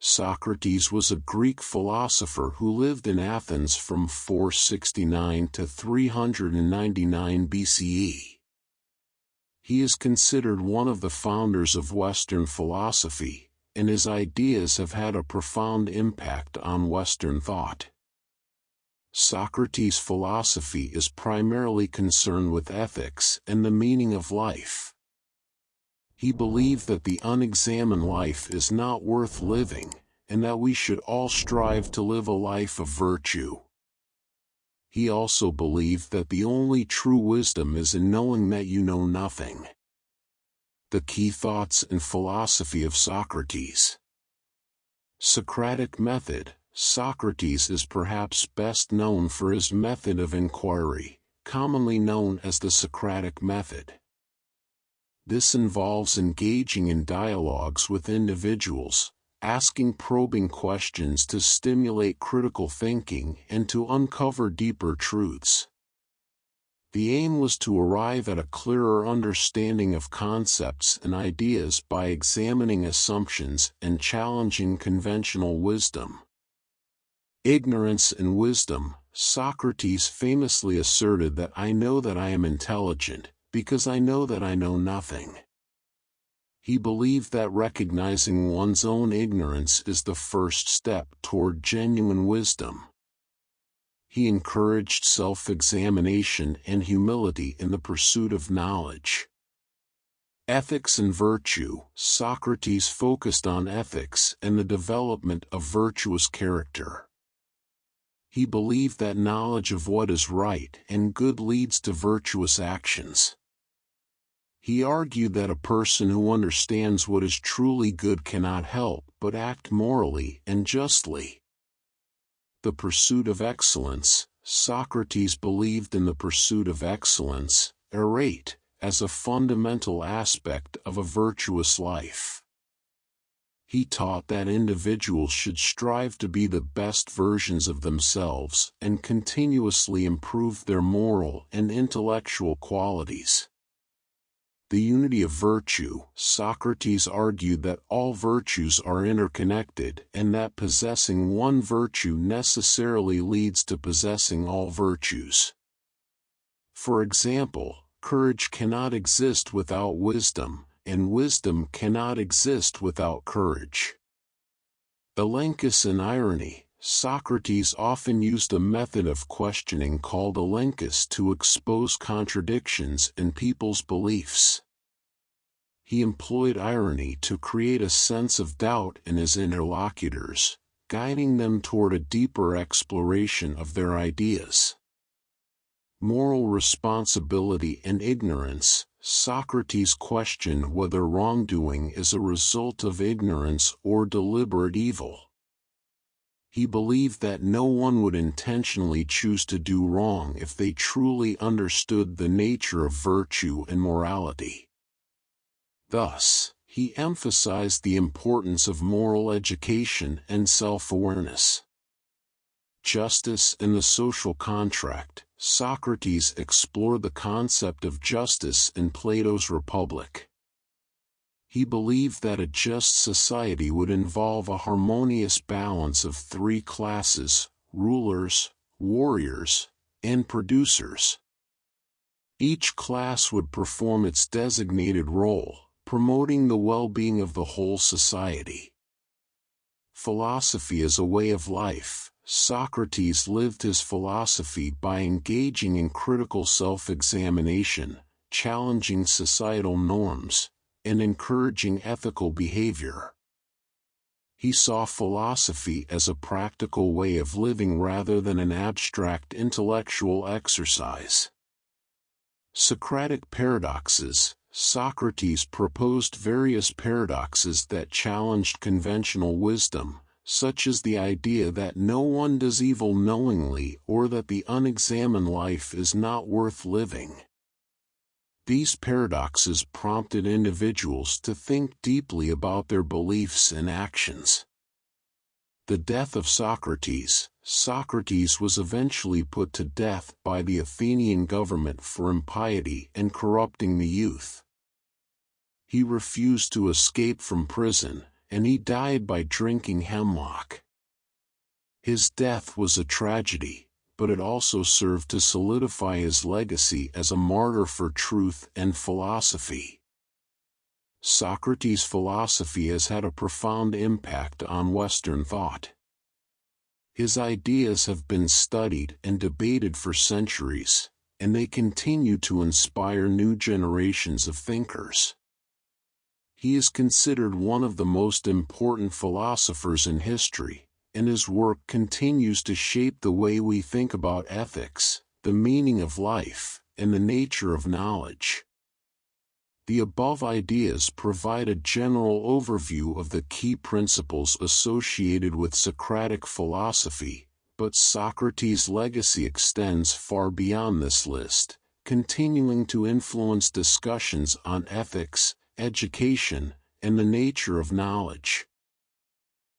Socrates was a Greek philosopher who lived in Athens from 469 to 399 BCE. He is considered one of the founders of Western philosophy, and his ideas have had a profound impact on Western thought. Socrates' philosophy is primarily concerned with ethics and the meaning of life. He believed that the unexamined life is not worth living, and that we should all strive to live a life of virtue. He also believed that the only true wisdom is in knowing that you know nothing. The key thoughts and philosophy of Socrates. Socratic method. Socrates is perhaps best known for his method of inquiry, commonly known as the Socratic method. This involves engaging in dialogues with individuals, asking probing questions to stimulate critical thinking and to uncover deeper truths. The aim was to arrive at a clearer understanding of concepts and ideas by examining assumptions and challenging conventional wisdom. Ignorance and wisdom. Socrates famously asserted that I know that I am intelligent, because I know that I know nothing. He believed that recognizing one's own ignorance is the first step toward genuine wisdom. He encouraged self-examination and humility in the pursuit of knowledge. Ethics and virtue. Socrates focused on ethics and the development of virtuous character. He believed that knowledge of what is right and good leads to virtuous actions. He argued that a person who understands what is truly good cannot help but act morally and justly. The pursuit of excellence. Socrates believed in the pursuit of excellence, errate, as a fundamental aspect of a virtuous life. He taught that individuals should strive to be the best versions of themselves and continuously improve their moral and intellectual qualities. The unity of virtue. Socrates argued that all virtues are interconnected and that possessing one virtue necessarily leads to possessing all virtues. For example, courage cannot exist without wisdom, and wisdom cannot exist without courage. Elenchus and irony. Socrates often used a method of questioning called elenchus to expose contradictions in people's beliefs. He employed irony to create a sense of doubt in his interlocutors, guiding them toward a deeper exploration of their ideas. Moral responsibility and ignorance. Socrates questioned whether wrongdoing is a result of ignorance or deliberate evil. He believed that no one would intentionally choose to do wrong if they truly understood the nature of virtue and morality. Thus, he emphasized the importance of moral education and self-awareness. Justice and the social contract. Socrates explored the concept of justice in Plato's Republic. He believed that a just society would involve a harmonious balance of three classes: rulers, warriors, and producers. Each class would perform its designated role, promoting the well-being of the whole society. Philosophy as a way of life. Socrates lived his philosophy by engaging in critical self-examination, challenging societal norms, and encouraging ethical behavior. He saw philosophy as a practical way of living rather than an abstract intellectual exercise. Socratic paradoxes. Socrates proposed various paradoxes that challenged conventional wisdom, such as the idea that no one does evil knowingly or that the unexamined life is not worth living. These paradoxes prompted individuals to think deeply about their beliefs and actions. The death of Socrates. Socrates was eventually put to death by the Athenian government for impiety and corrupting the youth. He refused to escape from prison, and he died by drinking hemlock. His death was a tragedy, but it also served to solidify his legacy as a martyr for truth and philosophy. Socrates' philosophy has had a profound impact on Western thought. His ideas have been studied and debated for centuries, and they continue to inspire new generations of thinkers. He is considered one of the most important philosophers in history, and his work continues to shape the way we think about ethics, the meaning of life, and the nature of knowledge. The above ideas provide a general overview of the key principles associated with Socratic philosophy, but Socrates' legacy extends far beyond this list, continuing to influence discussions on ethics, education, and the nature of knowledge.